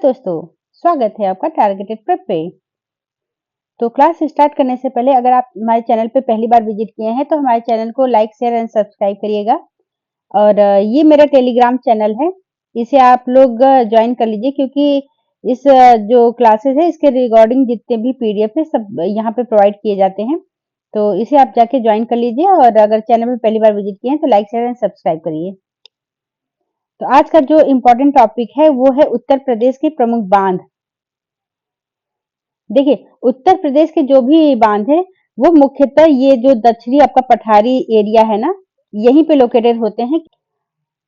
दोस्तों, स्वागत है आपका टारगेटेड प्रेप पे। तो क्लास स्टार्ट करने से पहले अगर आप हमारे चैनल पे पहली बार विजिट किए हैं तो हमारे चैनल को लाइक शेयर एंड सब्सक्राइब करिएगा। और ये मेरा टेलीग्राम चैनल है, इसे आप लोग ज्वाइन कर लीजिए क्योंकि इस जो क्लासेस है इसके रिगार्डिंग जितने भी पीडीएफ है सब यहाँ पे प्रोवाइड किए जाते हैं। तो इसे आप जाके ज्वाइन कर लीजिए और अगर चैनल में पहली बार विजिट किए हैं तो लाइक शेयर एंड सब्सक्राइब करिए। तो आज का जो इम्पोर्टेंट टॉपिक है वो है उत्तर प्रदेश के प्रमुख बांध। देखिए, उत्तर प्रदेश के जो भी बांध है वो मुख्यतः ये जो दक्षिणी आपका पठारी एरिया है ना, यहीं पे लोकेटेड होते हैं।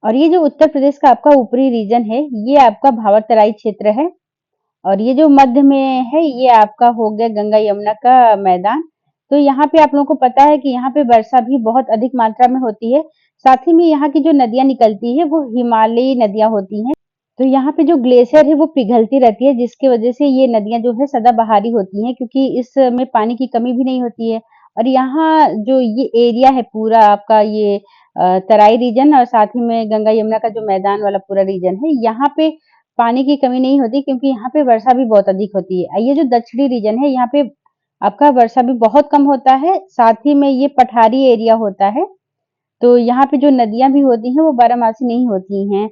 और ये जो उत्तर प्रदेश का आपका ऊपरी रीजन है ये आपका भावर तराई क्षेत्र है। और ये जो मध्य में है ये आपका हो गया गंगा यमुना का मैदान। तो यहाँ पे आप लोगों को पता है कि यहाँ पे वर्षा भी बहुत अधिक मात्रा में होती है। साथ ही में यहाँ की जो नदियां निकलती है वो हिमालयी नदियां होती हैं। तो यहाँ पे जो ग्लेशियर है वो पिघलती रहती है जिसकी वजह से ये नदियां जो है सदाबहारी होती हैं क्योंकि इसमें पानी की कमी भी नहीं होती है। और यहाँ जो ये एरिया है पूरा आपका ये तराई रीजन और साथ ही में गंगा यमुना का जो मैदान वाला पूरा रीजन है, यहाँ पे पानी की कमी नहीं होती क्योंकि यहाँ पे वर्षा भी बहुत अधिक होती है। ये जो दक्षिणी रीजन है यहाँ पे आपका वर्षा भी बहुत कम होता है, साथ ही में ये पठारी एरिया होता है। तो यहाँ पे जो नदियां भी होती हैं वो बारहमासी नहीं होती हैं।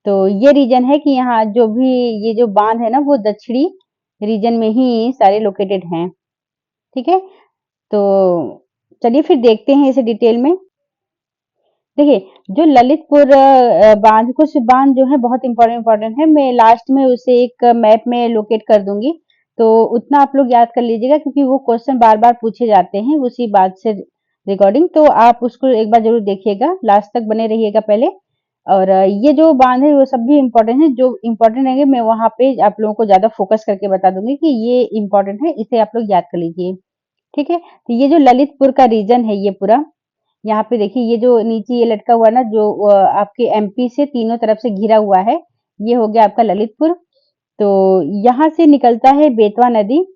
तो ये रीजन है कि यहाँ जो भी ये जो बांध है ना वो दक्षिणी रीजन में ही सारे लोकेटेड हैं। ठीक है, तो चलिए फिर देखते हैं इसे डिटेल में। देखिए, जो ललितपुर बांध, कुछ बांध जो है बहुत इंपॉर्टेंट है, मैं लास्ट में उसे एक मैप में लोकेट कर दूंगी। तो उतना आप लोग याद कर लीजिएगा क्योंकि वो क्वेश्चन बार बार पूछे जाते हैं उसी बात से रिकॉर्डिंग। तो आप उसको एक बार जरूर देखिएगा, लास्ट तक बने रहिएगा पहले। और ये जो बांध है वो सब भी इम्पोर्टेंट है, जो इम्पोर्टेंट रहेंगे मैं वहां पे आप लोगों को ज्यादा फोकस करके बता दूंगी कि ये इम्पोर्टेंट है, इसे आप लोग याद कर लीजिए। ठीक है, तो ये जो ललितपुर का रीजन है ये पूरा, यहाँ पे देखिए ये जो नीचे ये लटका हुआ ना जो आपके एमपी से तीनों तरफ से घिरा हुआ है, ये हो गया आपका ललितपुर। तो यहाँ से निकलता है बेतवा नदी।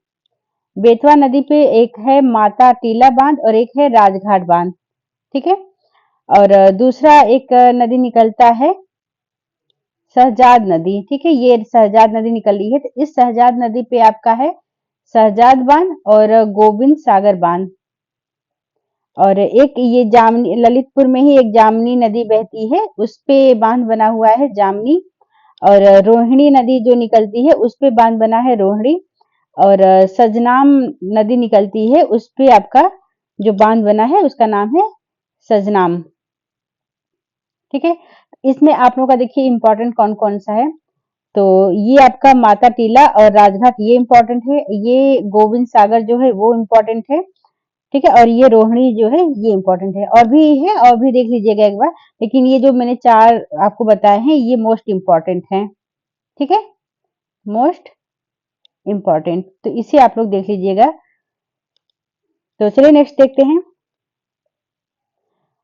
बेतवा नदी पे एक है माता टीला बांध और एक है राजघाट बांध। ठीक है, और दूसरा एक नदी निकलता है शहजाद नदी। ठीक है, ये शहजाद नदी निकल रही है। तो इस शहजाद नदी पे आपका है शहजाद बांध और गोविंद सागर बांध। और एक ये जामनी, ललितपुर में ही एक जामनी नदी बहती है, उस पे बांध बना हुआ है जामनी। और रोहिणी नदी जो निकलती है उस पे बांध बना है रोहिणी। और सजनाम नदी निकलती है, उस पे आपका जो बांध बना है उसका नाम है सजनाम। ठीक है, इसमें आप लोगों का देखिए इंपॉर्टेंट कौन कौन सा है। तो ये आपका माता टीला और राजघाट ये इंपॉर्टेंट है, ये गोविंद सागर जो है वो इम्पोर्टेंट है। ठीक है, और ये रोहिणी जो है ये इंपॉर्टेंट है, और भी है और भी देख लीजिएगा एक बार। लेकिन ये जो मैंने चार आपको बताए हैं ये मोस्ट इम्पॉर्टेंट है। ठीक है, मोस्ट इम्पॉर्टेंट, तो इसे आप लोग देख लीजिएगा। तो चलिए नेक्स्ट देखते हैं।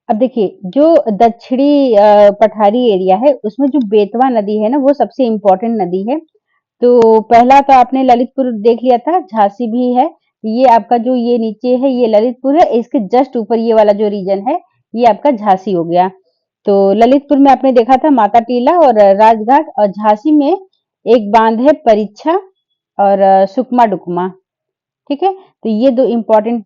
अब देखिए जो दक्षिणी पठारी एरिया है उसमें जो बेतवा नदी है ना वो सबसे इम्पोर्टेंट नदी है। तो पहला तो आपने ललितपुर देख लिया था, झांसी भी है। ये आपका जो ये नीचे है ये ललितपुर है, इसके जस्ट ऊपर ये वाला जो रीजन है ये आपका झांसी हो गया। तो ललितपुर में आपने देखा था माता टीला और राजघाट, और झांसी में एक बांध है परीक्षा और सुकमा डुकमा। ठीक है, तो ये दो इम्पोर्टेंट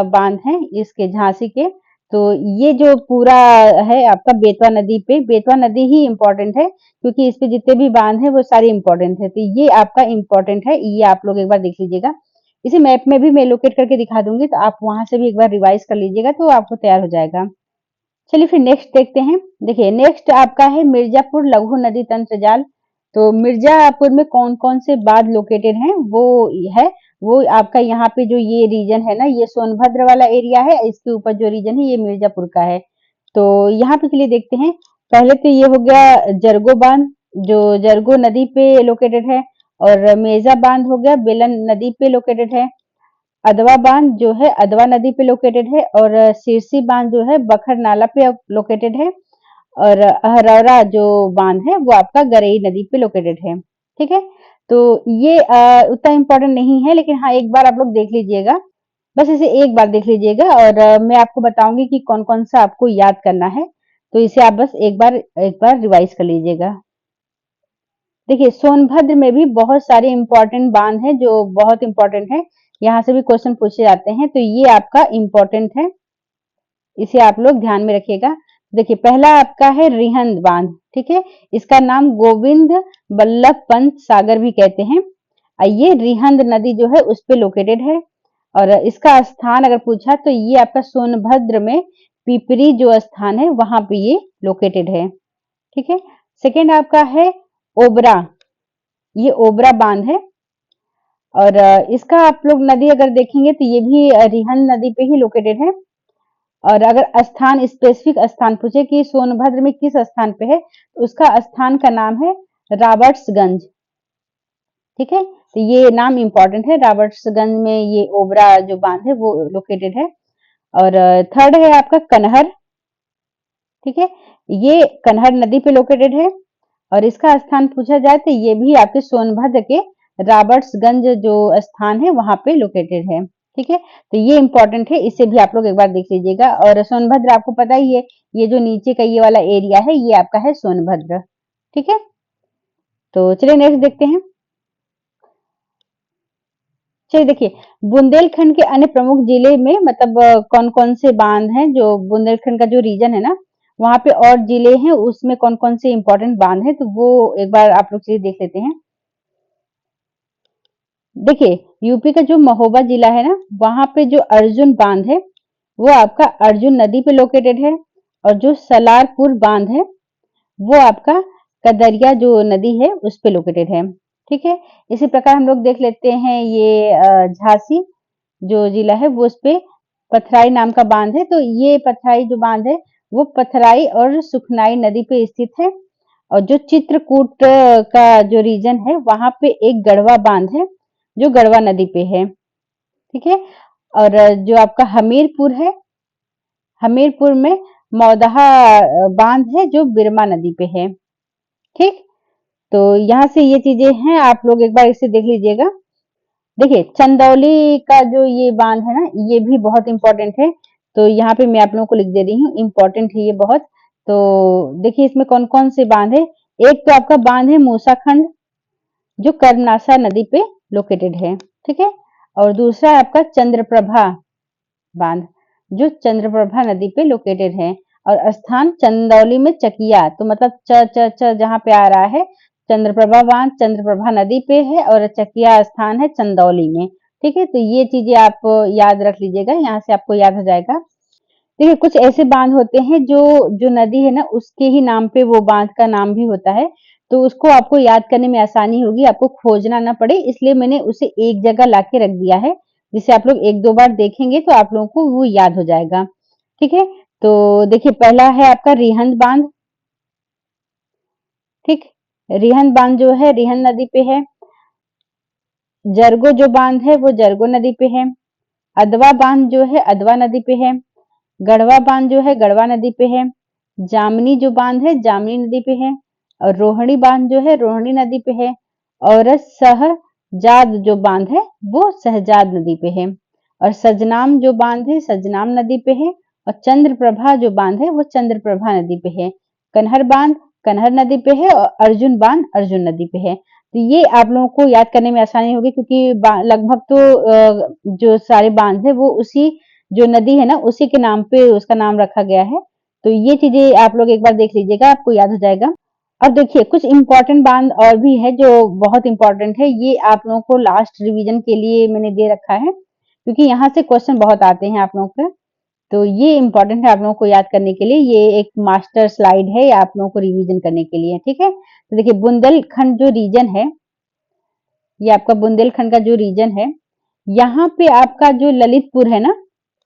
बांध हैं इसके झांसी के। तो ये जो पूरा है आपका बेतवा नदी पे, बेतवा नदी ही इम्पोर्टेंट है क्योंकि इस पे जितने भी बांध है वो सारे इम्पोर्टेंट है। तो ये आपका इम्पोर्टेंट है, ये आप लोग एक बार देख लीजिएगा। इसे मैप में भी मैं लोकेट करके दिखा दूंगी, तो आप वहां से भी एक बार रिवाइज कर लीजिएगा तो आपको तैयार हो जाएगा। चलिए फिर नेक्स्ट देखते हैं। देखिए नेक्स्ट आपका है मिर्जापुर लघु नदी तंत्र जाल। तो मिर्जापुर में कौन कौन से बांध लोकेटेड हैं वो है, वो आपका यहाँ पे जो ये रीजन है ना ये सोनभद्र वाला एरिया है, इसके ऊपर जो रीजन है ये मिर्जापुर का है। तो यहाँ पे चलिए देखते हैं। पहले तो ये हो गया जरगो बांध जो जरगो नदी पे लोकेटेड है, और मेजा बांध हो गया बेलन नदी पे लोकेटेड है। अदवा बांध जो है अदवा नदी पे लोकेटेड है, और सिरसी बांध जो है बखर नाला पे लोकेटेड है। और अहरौरा जो बांध है वो आपका गरई नदी पे लोकेटेड है। ठीक है, तो ये उतना इम्पोर्टेंट नहीं है, लेकिन हाँ एक बार आप लोग देख लीजिएगा, बस इसे एक बार देख लीजिएगा। और मैं आपको बताऊंगी कि कौन कौन सा आपको याद करना है, तो इसे आप बस एक बार रिवाइज कर लीजिएगा। देखिए सोनभद्र में भी बहुत सारे इंपॉर्टेंट बांध हैं जो बहुत इंपॉर्टेंट है, यहाँ से भी क्वेश्चन पूछे जाते हैं, तो ये आपका इंपॉर्टेंट है, इसे आप लोग ध्यान में रखिएगा। देखिए पहला आपका है रिहंद बांध, ठीक है, इसका नाम गोविंद बल्लभ पंत सागर भी कहते हैं। ये रिहंद नदी जो है उस पे लोकेटेड है, और इसका स्थान अगर पूछा तो ये आपका सोनभद्र में पिपरी जो स्थान है वहां पे ये लोकेटेड है, ठीक है। सेकेंड आपका है ओबरा, ये ओबरा बांध है, और इसका आप लोग नदी अगर देखेंगे तो ये भी रिहंद नदी पे ही लोकेटेड है। और अगर स्थान स्पेसिफिक स्थान पूछे कि सोनभद्र में किस स्थान पे है, तो उसका स्थान का नाम है रॉबर्ट्सगंज, ठीक है। तो ये नाम इंपॉर्टेंट है, रॉबर्ट्सगंज में ये ओबरा जो बांध है वो लोकेटेड है। और थर्ड है आपका कनहर, ठीक है, ये कनहर नदी पे लोकेटेड है, और इसका स्थान पूछा जाए तो ये भी आपके सोनभद्र के रॉबर्ट्सगंज जो स्थान है वहां पे लोकेटेड है, ठीक है। तो ये इंपॉर्टेंट है, इसे भी आप लोग एक बार देख लीजिएगा। और सोनभद्र आपको पता ही है, ये जो नीचे का ये वाला एरिया है ये आपका है सोनभद्र, ठीक है। तो चलिए नेक्स्ट देखते हैं। चलिए देखिए, बुंदेलखंड के अन्य प्रमुख जिले में मतलब कौन कौन से बांध हैं, जो बुंदेलखंड का जो रीजन है ना वहां पे और जिले हैं उसमें कौन कौन से इंपॉर्टेंट बांध हैं, तो वो एक बार आप लोग चलिए देख लेते हैं। देखिए यूपी का जो महोबा जिला है ना वहां पे जो अर्जुन बांध है वो आपका अर्जुन नदी पे लोकेटेड है, और जो सलारपुर बांध है वो आपका कदरिया जो नदी है उस पे लोकेटेड है, ठीक है। इसी प्रकार हम लोग देख लेते हैं ये झांसी जो जिला है वो उस पे पथराई नाम का बांध है, तो ये पथराई जो बांध है वो पथराई और सुखनाई नदी पे स्थित है। और जो चित्रकूट का जो रीजन है वहां पे एक गढ़वा बांध है जो गढ़वा नदी पे है, ठीक है। और जो आपका हमीरपुर है, हमीरपुर में मौदहा बांध है जो बिरमा नदी पे है, ठीक। तो यहाँ से ये चीजें हैं, आप लोग एक बार इसे देख लीजिएगा। देखिए चंदौली का जो ये बांध है ना ये भी बहुत इंपॉर्टेंट है, तो यहाँ पे मैं आप लोगों को लिख दे रही हूँ, इंपॉर्टेंट है ये बहुत। तो देखिए इसमें कौन कौन से बांध है, एक तो आपका बांध है मूसाखंड जो कर्मनाशा नदी पे लोकेटेड है, ठीक है। और दूसरा है आपका चंद्रप्रभा बांध जो चंद्रप्रभा नदी पे लोकेटेड है, और स्थान चंदौली में चकिया, तो मतलब च च च जहाँ पे आ रहा है चंद्रप्रभा बांध चंद्रप्रभा नदी पे है, और चकिया स्थान है चंदौली में, ठीक है। तो ये चीजें आप याद रख लीजिएगा, यहाँ से आपको याद हो जाएगा। देखिए कुछ ऐसे बांध होते हैं जो जो नदी है ना उसके ही नाम पे वो बांध का नाम भी होता है, तो उसको आपको याद करने में आसानी होगी, आपको खोजना ना पड़े, इसलिए मैंने उसे एक जगह लाके रख दिया है, जिसे आप लोग एक दो बार देखेंगे तो आप लोगों को वो याद हो जाएगा, ठीक है। तो देखिए पहला है आपका रिहंद बांध, ठीक, रिहंद बांध जो है रिहंद नदी पे है। जरगो जो बांध है वो जरगो नदी पे है। अदवा बांध जो है अदवा नदी पे है। गढ़वा बांध जो है गढ़वा नदी पे है। जामनी जो बांध है जामनी नदी पे है। और रोहिणी बांध जो है रोहिणी नदी पे है। और सहजाद जो बांध है वो सहजाद नदी पे है। और सजनाम जो बांध है सजनाम नदी पे है। और चंद्रप्रभा जो बांध है वो चंद्रप्रभा नदी पे है। कनहर बांध कनहर नदी पे है, और अर्जुन बांध अर्जुन नदी पे है। तो ये आप लोगों को याद करने में आसानी होगी, क्योंकि लगभग तो जो सारे बांध है वो उसी जो नदी है ना उसी के नाम पे उसका नाम रखा गया है। तो ये चीजें आप लोग एक बार देख लीजिएगा, आपको याद हो जाएगा। अब देखिए कुछ इंपॉर्टेंट बांध और भी है जो बहुत इंपॉर्टेंट है, ये आप लोगों को लास्ट रिवीजन के लिए मैंने दे रखा है, क्योंकि यहाँ से क्वेश्चन बहुत आते हैं आप लोगों के। तो ये इंपॉर्टेंट है आप लोगों को याद करने के लिए, ये एक मास्टर स्लाइड है आप लोगों को रिवीजन करने के लिए, ठीक है। तो देखिए बुंदेलखंड जो रीजन है, ये आपका बुंदेलखंड का जो रीजन है, यहाँ पे आपका जो ललितपुर है ना,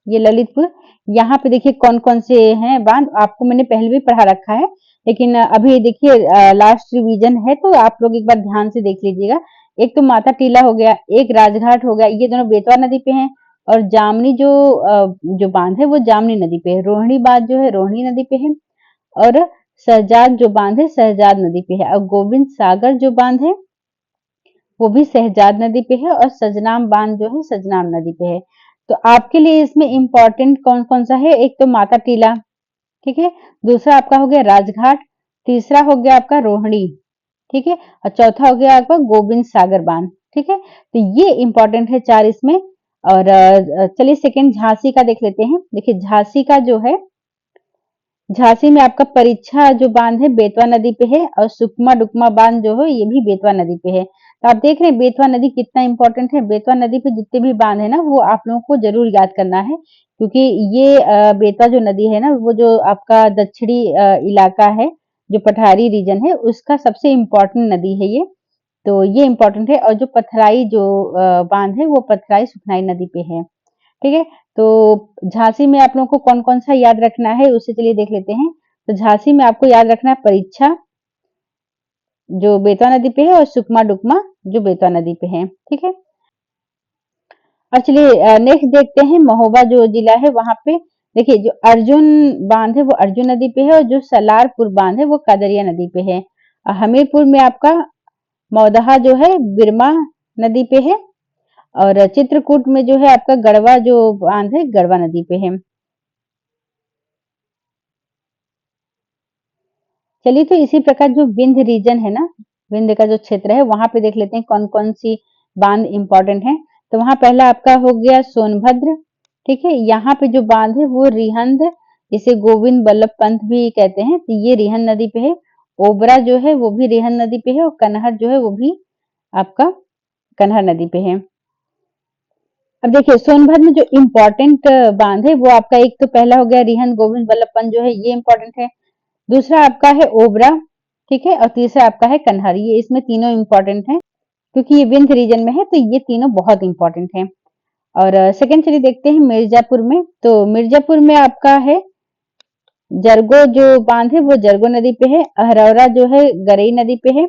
ये ललितपुर, यहाँ पे देखिए कौन कौन से हैं बांध, आपको मैंने पहले भी पढ़ा रखा है, लेकिन अभी देखिए लास्ट रिवीजन है तो आप लोग एक बार ध्यान से देख लीजिएगा। एक तो माता टीला हो गया, एक राजघाट हो गया, ये दोनों बेतवा नदी पे हैं। और जामनी जो बांध है वो जामनी नदी पे है। रोहिणी बांध जो है रोहिणी नदी पे है। और सहजाद जो बांध है सहजाद नदी पे है। और गोविंद सागर जो बांध है वो भी सहजाद नदी पे है। और सजनाम बांध जो है सजनाम नदी पे है। तो आपके लिए इसमें इंपॉर्टेंट कौन कौन सा है, एक तो माता टीला, ठीक है, दूसरा आपका हो गया राजघाट, तीसरा हो गया आपका रोहिणी, ठीक है। और चौथा हो गया आपका गोविंद सागर बांध, ठीक है। तो ये इंपॉर्टेंट है 4 इसमें। और चलिए सेकंड झांसी का देख लेते हैं। देखिए झांसी का जो है, झांसी में आपका परीक्षा जो बांध है बेतवा नदी पे है, और सुकमा डुकमा बांध जो है ये भी बेतवा नदी पे है। तो आप देख रहे हैं बेतवा नदी कितना इंपॉर्टेंट है। बेतवा नदी पे जितने भी बांध है ना, वो आप लोगों को जरूर याद करना है, क्योंकि ये बेतवा जो नदी है ना, वो जो आपका दक्षिणी इलाका है, जो पठारी रीजन है, उसका सबसे इम्पोर्टेंट नदी है ये। तो ये इम्पोर्टेंट है। और जो पथराई जो बांध है, वो पथराई सुखनाई नदी पे है, ठीक है। तो झांसी में आप लोगों को कौन-कौन सा याद रखना है, उससे चलिए देख लेते हैं। तो झांसी में आपको याद रखना है परीक्षा, जो बेतवा नदी पे है, और सुकमा डुकमा जो बेतवा नदी पे है, ठीक है। और चलिए नेक्स्ट देखते हैं महोबा जो जिला है वहां पे। देखिए जो अर्जुन बांध है वो अर्जुन नदी पे है, और जो सलारपुर बांध है वो कादरिया नदी पे है। और हमीरपुर में आपका मौदहा जो है बिरमा नदी पे है। और चित्रकूट में जो है आपका गढ़वा जो बांध है गढ़वा नदी पे है। चलिए तो इसी प्रकार जो विंध्य रीजन है ना, विंध्य का जो क्षेत्र है, वहां पे देख लेते हैं कौन कौन सी बांध इंपॉर्टेंट है। तो वहां पहला आपका हो गया सोनभद्र, ठीक है। यहाँ पे जो बांध है वो रिहंद, इसे गोविंद बल्लभ पंत भी कहते हैं, तो ये रिहंद नदी पे है। ओबरा जो है वो भी रिहंद नदी पे है, और कनहर जो है वो भी आपका कनहर नदी पे है। अब देखिए सोनभद्र में जो इम्पोर्टेंट बांध है वो आपका, एक तो पहला हो गया रिहंद गोविंद बल्लभ पंत जो है ये इम्पोर्टेंट है। दूसरा आपका है ओबरा, ठीक है। और तीसरा आपका है कन्हार। ये इसमें तीनों इंपॉर्टेंट हैं, क्योंकि ये विंध्य रीजन में है, तो ये तीनों बहुत इंपॉर्टेंट हैं। और सेकंड चलिए देखते हैं मिर्जापुर में। तो मिर्जापुर में आपका है जरगो जो बांध है वो जरगो नदी पे है। अहरौरा जो है गरई नदी पे है।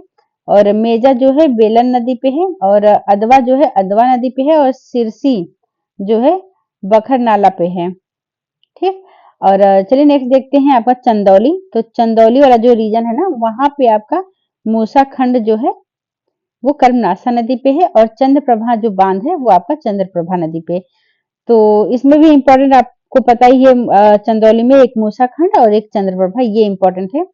और मेजा जो है बेलन नदी पे है। और अदवा जो है अदवा नदी पे है। और सिरसी जो है बखर नाला पे है, ठीक। और चलिए नेक्स्ट देखते हैं आपका चंदौली। तो चंदौली वाला जो रीजन है ना, वहां पे आपका मूसा खंड जो है वो कर्मनासा नदी पे है। और चंद्रप्रभा जो बांध है वो आपका चंद्रप्रभा नदी पे। तो इसमें भी इम्पोर्टेंट आपको पता ही है, चंदौली में एक मूसा खंड और एक चंद्रप्रभा, ये इम्पोर्टेंट है।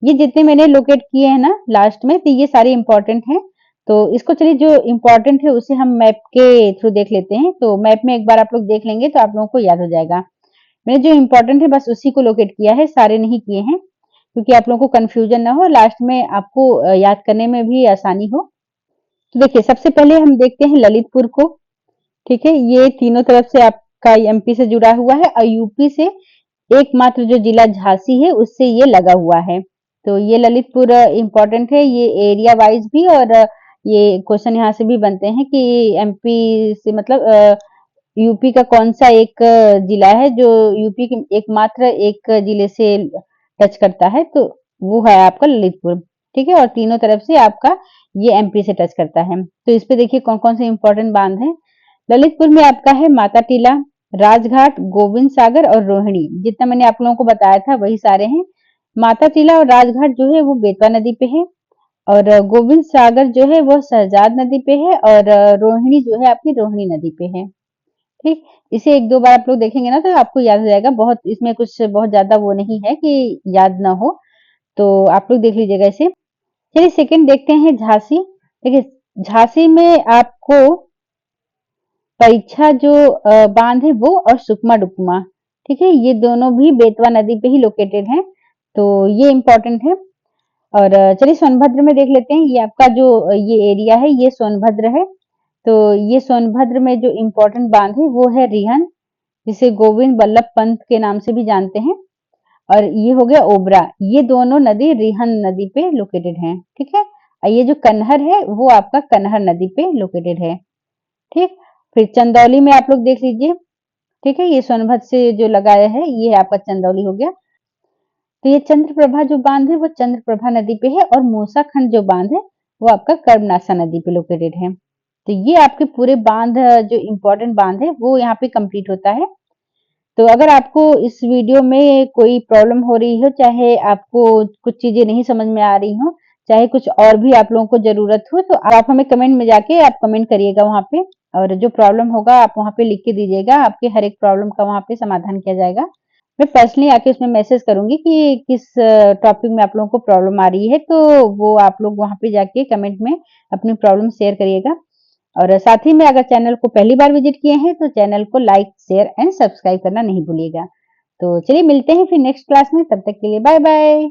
ये जितने मैंने लोकेट किए हैं ना लास्ट में, तो ये सारे इम्पोर्टेंट हैं। तो इसको चलिए जो इम्पोर्टेंट है उसे हम मैप के थ्रू देख लेते हैं। तो मैप में एक बार आप लोग देख लेंगे तो आप लोगों को याद हो जाएगा। मैंने जो इम्पोर्टेंट है बस उसी को लोकेट किया है, सारे नहीं किए हैं, क्योंकि आप लोगों को कंफ्यूजन ना हो, लास्ट में आपको याद करने में भी आसानी हो। तो देखिए सबसे पहले हम देखते हैं ललितपुर को, ठीक है। ये तीनों तरफ से आपका एमपी से जुड़ा हुआ है, और यूपी से एकमात्र जो जिला झांसी है उससे ये लगा हुआ है। तो ये ललितपुर इम्पोर्टेंट है, ये एरिया वाइज भी। और ये क्वेश्चन यहाँ से भी बनते हैं कि एमपी से मतलब यूपी का कौन सा एक जिला है जो यूपी के एकमात्र एक जिले से टच करता है, तो वो है आपका ललितपुर, ठीक है। और तीनों तरफ से आपका ये एमपी से टच करता है। तो इस पे देखिए कौन कौन से इंपॉर्टेंट बांध हैं। ललितपुर में आपका है माता टीला, राजघाट, गोविंद सागर और रोहिणी। जितना मैंने आप लोगों को बताया था वही सारे हैं। माता टीला और राजघाट जो है वो बेतवा नदी पे है। और गोविंद सागर जो है वो शहजाद नदी पे है। और रोहिणी जो है आपकी रोहिणी नदी पे है, ठीक। इसे एक दो बार आप लोग देखेंगे ना तो आपको याद हो जाएगा। बहुत इसमें कुछ बहुत ज्यादा वो नहीं है कि याद ना हो, तो आप लोग देख लीजिएगा इसे। चलिए सेकंड देखते हैं झांसी। देखिए झांसी में आपको परीक्षा जो बांध है वो, और सुकमा डुकमा, ठीक है, ये दोनों भी बेतवा नदी पे ही लोकेटेड हैं, तो ये इंपॉर्टेंट है। और चलिए सोनभद्र में देख लेते हैं। ये आपका जो ये एरिया है ये सोनभद्र है। तो ये सोनभद्र में जो इम्पोर्टेंट बांध है वो है रिहन, जिसे गोविंद बल्लभ पंत के नाम से भी जानते हैं। और ये हो गया ओबरा, ये दोनों नदी रिहन नदी पे लोकेटेड हैं, ठीक है। और ये जो कन्हर है वो आपका कन्हर नदी पे लोकेटेड है, ठीक। फिर चंदौली में आप लोग देख लीजिए, ठीक है। ये सोनभद्र से जो लगाया है ये आपका चंदौली हो गया। तो ये चंद्रप्रभा जो बांध है वो चंद्रप्रभा नदी पे है। और मूसा खंड जो बांध है वो आपका कर्मनासा नदी पे लोकेटेड है। तो ये आपके पूरे बांध जो इम्पोर्टेंट बांध है वो यहाँ पे कंप्लीट होता है। तो अगर आपको इस वीडियो में कोई प्रॉब्लम हो रही हो, चाहे आपको कुछ चीजें नहीं समझ में आ रही हो, चाहे कुछ और भी आप लोगों को जरूरत हो, तो आप हमें कमेंट में जाके आप कमेंट करिएगा वहां पे। और जो प्रॉब्लम होगा आप वहां पे लिख के दीजिएगा, आपके हर एक प्रॉब्लम का वहां पे समाधान किया जाएगा। मैं पर्सनली आके उसमें मैसेज करूँगी कि किस टॉपिक में आप लोगों को प्रॉब्लम आ रही है, तो वो आप लोग वहाँ पे जाके कमेंट में अपनी प्रॉब्लम शेयर करिएगा। और साथ ही में अगर चैनल को पहली बार विज़िट किए हैं, तो चैनल को लाइक, शेयर एंड सब्सक्राइब करना नहीं भूलिएगा। तो चलिए मिलते हैं फिर नेक्स्ट क्लास में, तब तक के लिए बाय-बाय।